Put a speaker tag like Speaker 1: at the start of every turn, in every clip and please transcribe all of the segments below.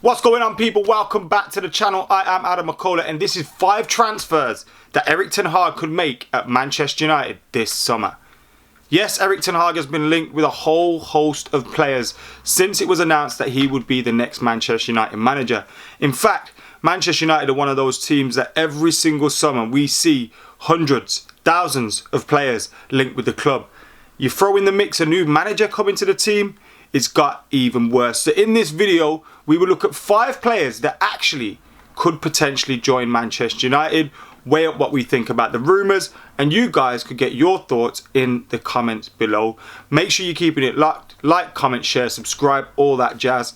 Speaker 1: What's going on, people? Welcome back to the channel. I am AdamMcKola, and this is 5 transfers that Erik ten Hag could make at Manchester United this summer. Yes, Erik ten Hag has been linked with a whole host of players since it was announced that he would be the next Manchester United manager. In fact, Manchester United are one of those teams that every single summer we see hundreds, thousands of players linked with the club. You throw in the mix a new manager coming to the team, it's got even worse. So in this video, we will look at 5 players that actually could potentially join Manchester United, weigh up what we think about the rumours, and you guys could get your thoughts in the comments below. Make sure you're keeping it locked. Like, comment, share, subscribe, all that jazz.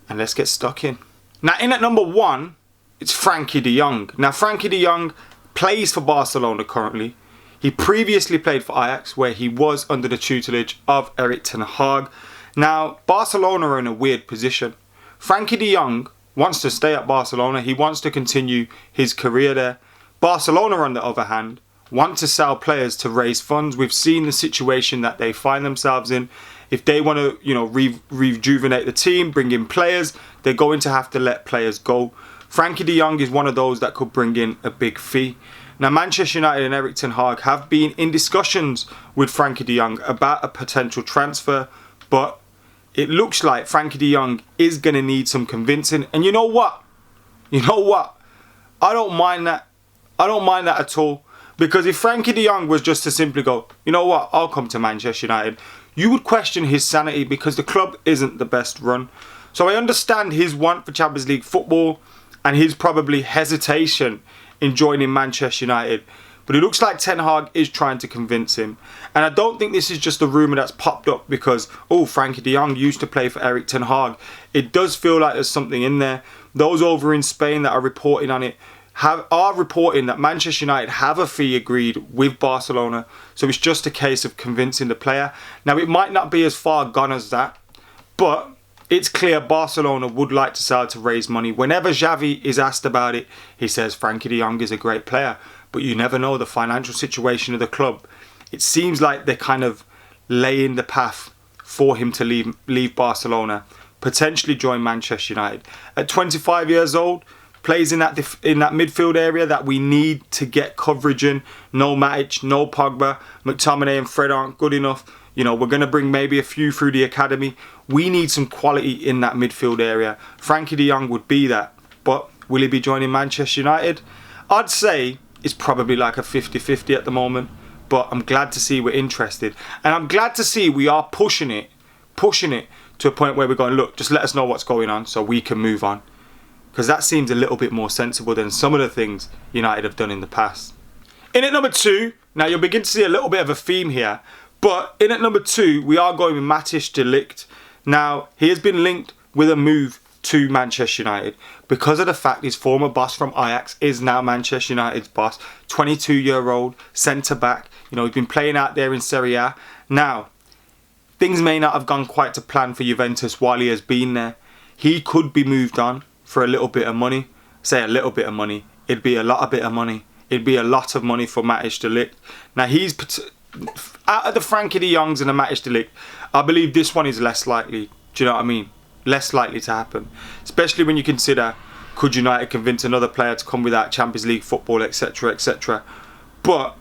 Speaker 1: And let's get stuck in. Now, in at number 1, it's Frenkie de Jong. Now, Frenkie de Jong plays for Barcelona currently. He previously played for Ajax, where he was under the tutelage of Erik ten Hag. Now, Barcelona are in a weird position. Frenkie de Jong wants to stay at Barcelona. He wants to continue his career there. Barcelona, on the other hand, want to sell players to raise funds. We've seen the situation that they find themselves in. If they want to, rejuvenate the team, bring in players, they're going to have to let players go. Frenkie de Jong is one of those that could bring in a big fee. Now, Manchester United and Erik ten Hag have been in discussions with Frenkie de Jong about a potential transfer, but it looks like Frenkie de Jong is going to need some convincing. And you know what? I don't mind that. I don't mind that at all. Because if Frenkie de Jong was just to simply go, you know what, I'll come to Manchester United, you would question his sanity because the club isn't the best run. So I understand his want for Champions League football and his probably hesitation in joining Manchester United. But it looks like Ten Hag is trying to convince him. And I don't think this is just a rumour that's popped up because, oh, Frenkie de Jong used to play for Erik ten Hag. It does feel like there's something in there. Those over in Spain that are reporting on it are reporting that Manchester United have a fee agreed with Barcelona. So it's just a case of convincing the player. Now, it might not be as far gone as that, but it's clear Barcelona would like to sell to raise money. Whenever Xavi is asked about it, he says Frenkie de Jong is a great player. But you never know the financial situation of the club. It seems like they're kind of laying the path for him to leave Barcelona, potentially join Manchester United. At 25 years old, plays in that midfield area that we need to get coverage in. No Matthijs, no Pogba, McTominay and Fred aren't good enough. We're going to bring maybe a few through the academy. We need some quality in that midfield area. Frenkie de Jong would be that. But will he be joining Manchester United? I'd say it's probably like a 50-50 at the moment. But I'm glad to see we're interested. And I'm glad to see we are pushing it to a point where we're going, look, just let us know what's going on so we can move on. Because that seems a little bit more sensible than some of the things United have done in the past. In at number 2, now you'll begin to see a little bit of a theme here. But in at number 2, we are going with Matthijs De Ligt. Now, he has been linked with a move to Manchester United because of the fact his former boss from Ajax is now Manchester United's boss. 22-year-old, centre-back. He's been playing out there in Serie A. Now, things may not have gone quite to plan for Juventus while he has been there. He could be moved on for a little bit of money. Say a little bit of money. It'd be a lot of bit of money. It'd be a lot of money for Matthijs De Ligt. Now, he's out of the Frenkie de Jongs and the Matthijs De Ligt, I believe this one is less likely. Do you know what I mean? Less likely to happen. Especially when you consider, could United convince another player to come without Champions League football, etc., etc. But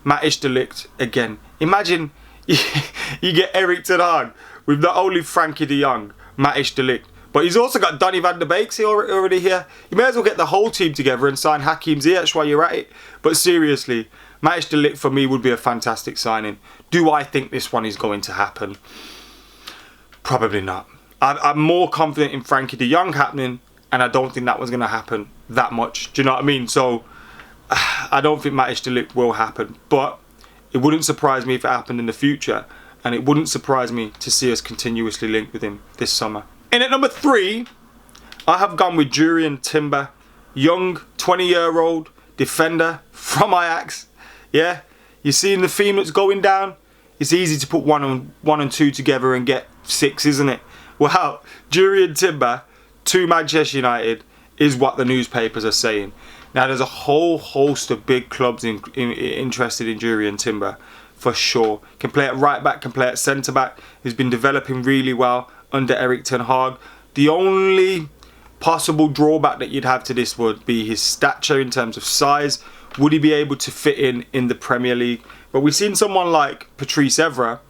Speaker 1: Matthijs De Ligt, again, imagine you get Erik ten Hag with not only Frenkie de Jong, Matthijs De Ligt, but he's also got Donny van der Beek already here. You may as well get the whole team together and sign Hakim Ziyech while you're at it. But seriously, Matthijs De Ligt for me would be a fantastic signing. Do I think this one is going to happen? Probably not. I'm more confident in Frenkie de Jong happening, and I don't think that was going to happen that much. Do you know what I mean? So, I don't think Matthijs De Ligt will happen. But it wouldn't surprise me if it happened in the future, and it wouldn't surprise me to see us continuously linked with him this summer. In at number 3, I have gone with Durian Timber. Young, 20-year-old defender from Ajax. Yeah, you seeing the theme that's going down? It's easy to put one and two together and get 6, isn't it? Well, Durian Timber to Manchester United is what the newspapers are saying. Now, there's a whole host of big clubs interested in Durian Timber, for sure. Can play at right back, can play at centre back. He's been developing really well under Erik ten Hag. The only possible drawback that you'd have to this would be his stature in terms of size. Would he be able to fit in the Premier League? But we've seen someone like Patrice Evra,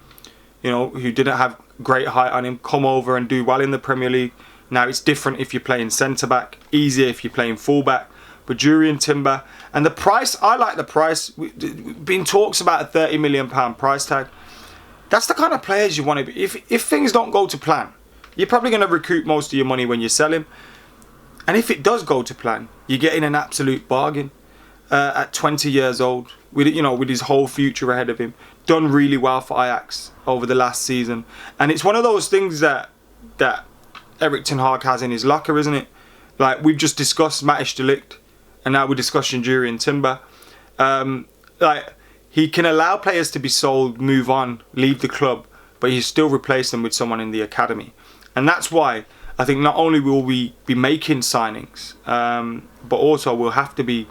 Speaker 1: you know, who didn't have great height on him, come over and do well in the Premier League. Now it's different if you're playing centre-back, easier if you're playing full-back. But Durian Timber, and the price, I like the price. Been talks about a £30 million price tag. That's the kind of players you want to be. If things don't go to plan, you're probably going to recoup most of your money when you sell him. And if it does go to plan, you're getting an absolute bargain. At 20 years old, with his whole future ahead of him, done really well for Ajax over the last season. And it's one of those things that Erik ten Hag has in his locker, isn't it? Like, we've just discussed Matthijs De Ligt, and now we're discussing Durian Timber. Like, he can allow players to be sold, move on, leave the club, but he still replace them with someone in the academy. And that's why I think not only will we be making signings, but also we'll have to be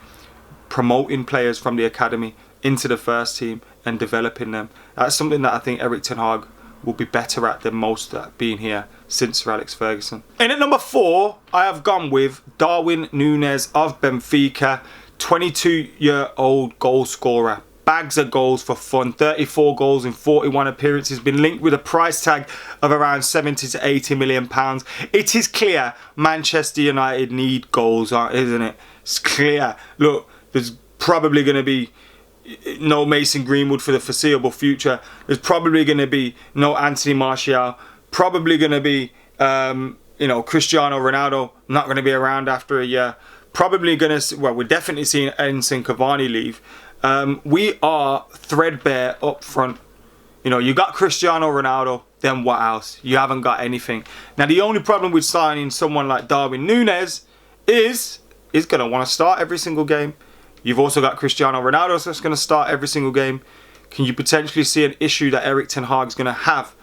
Speaker 1: promoting players from the academy into the first team and developing them. That's something that I think Erik ten Hag will be better at than most at being here since Sir Alex Ferguson. In at number 4, I have gone with Darwin Nunes of Benfica, 22-year-old goal scorer. Bags of goals for fun, 34 goals in 41 appearances, been linked with a price tag of around 70 to 80 million pounds. It is clear Manchester United need goals, isn't it? It's clear. Look, there's probably going to be no Mason Greenwood for the foreseeable future. There's probably going to be no Anthony Martial. Probably going to be, Cristiano Ronaldo not going to be around after a year. Probably going to, well, we're definitely seeing Edinson Cavani leave. We are threadbare up front. You know, you got Cristiano Ronaldo, then what else? You haven't got anything. Now, the only problem with signing someone like Darwin Nunes is he's going to want to start every single game. You've also got Cristiano Ronaldo that's going to start every single game. Can you potentially see an issue that Erik ten Hag is going to have?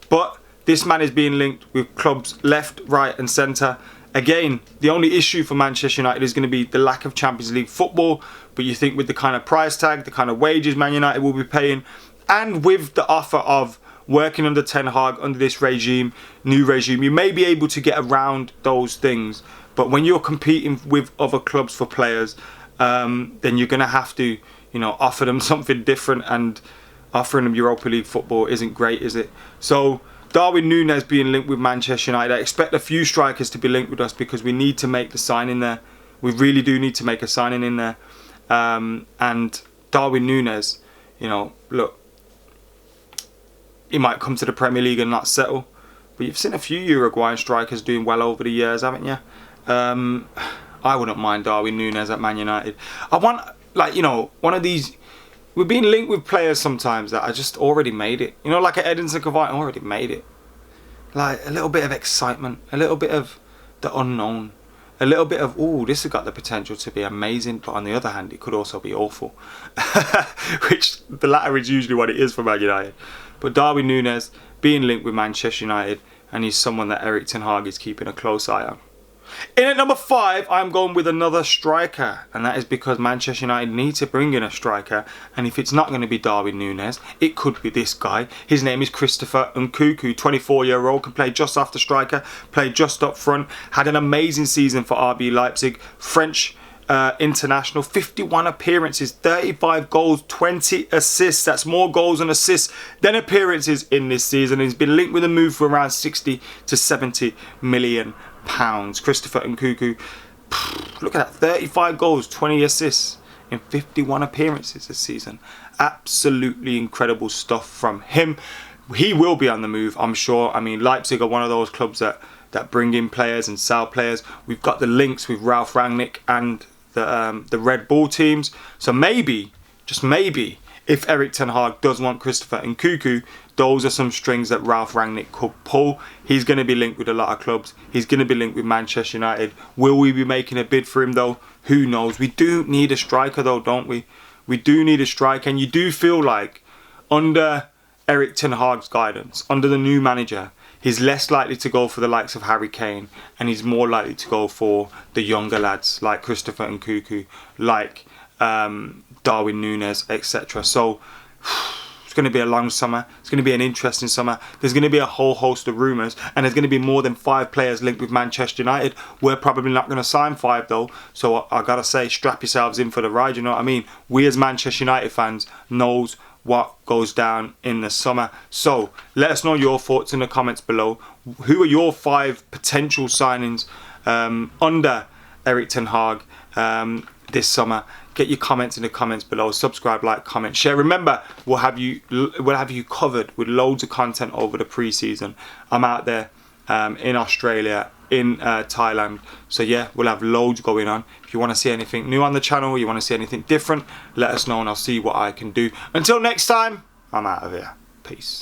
Speaker 1: But this man is being linked with clubs left, right and centre. Again, the only issue for Manchester United is going to be the lack of Champions League football. But you think with the kind of price tag, the kind of wages Man United will be paying, and with the offer of working under Ten Hag, under this regime, new regime, you may be able to get around those things. But when you're competing with other clubs for players, then you're going to have to, offer them something different, and offering them Europa League football isn't great, is it? So Darwin Nunes being linked with Manchester United, I expect a few strikers to be linked with us because we need to make the signing there. We really do need to make a signing in there. And Darwin Nunes, look, he might come to the Premier League and not settle. But you've seen a few Uruguayan strikers doing well over the years, haven't you? I wouldn't mind Darwin Nunes at Man United. I want, one of these. We're being linked with players sometimes that I just already made it. Like an Edinson Cavani, already made it. Like a little bit of excitement, a little bit of the unknown, a little bit of, this has got the potential to be amazing, but on the other hand, it could also be awful. Which the latter is usually what it is for Man United. But Darwin Nunes being linked with Manchester United, and he's someone that Erik ten Hag is keeping a close eye on. In at number 5, I'm going with another striker, and that is because Manchester United need to bring in a striker, and if it's not going to be Darwin Nunes, it could be this guy. His name is Christopher Nkunku, 24-year-old, can play just after striker, played just up front, had an amazing season for RB Leipzig, French international, 51 appearances, 35 goals, 20 assists. That's more goals and assists than appearances in this season. He's been linked with a move for around 60 to 70 million pounds. Christopher Nkunku, look at that, 35 goals, 20 assists in 51 appearances this season. Absolutely incredible stuff from him. He will be on the move, I'm sure. I mean, Leipzig are one of those clubs that bring in players and sell players. We've got the links with Ralf Rangnick and the Red Bull teams. So maybe, just maybe, if Erik ten Hag does want Christopher Nkunku, those are some strings that Ralf Rangnick could pull. He's going to be linked with a lot of clubs. He's going to be linked with Manchester United. Will we be making a bid for him though? Who knows? We do need a striker though, don't we? We do need a striker, and you do feel like under Erik ten Hag's guidance, under the new manager, he's less likely to go for the likes of Harry Kane, and he's more likely to go for the younger lads like Christopher Nkunku, like Darwin Nunes, etc. So It's going to be a long summer. It's going to be an interesting summer. There's going to be a whole host of rumours, and there's going to be more than 5 players linked with Manchester United. We're probably not going to sign 5 though, so I got to say, strap yourselves in for the ride, you know what I mean? We as Manchester United fans knows what goes down in the summer. So let us know your thoughts in the comments below. Who are your 5 potential signings under Erik ten Hag this summer? Get your comments in the comments below. Subscribe, like, comment, share. Remember, we'll have you covered with loads of content over the pre-season. I'm out there in Australia, in Thailand. So yeah, we'll have loads going on. If you want to see anything new on the channel, you want to see anything different, let us know and I'll see what I can do. Until next time, I'm out of here. Peace.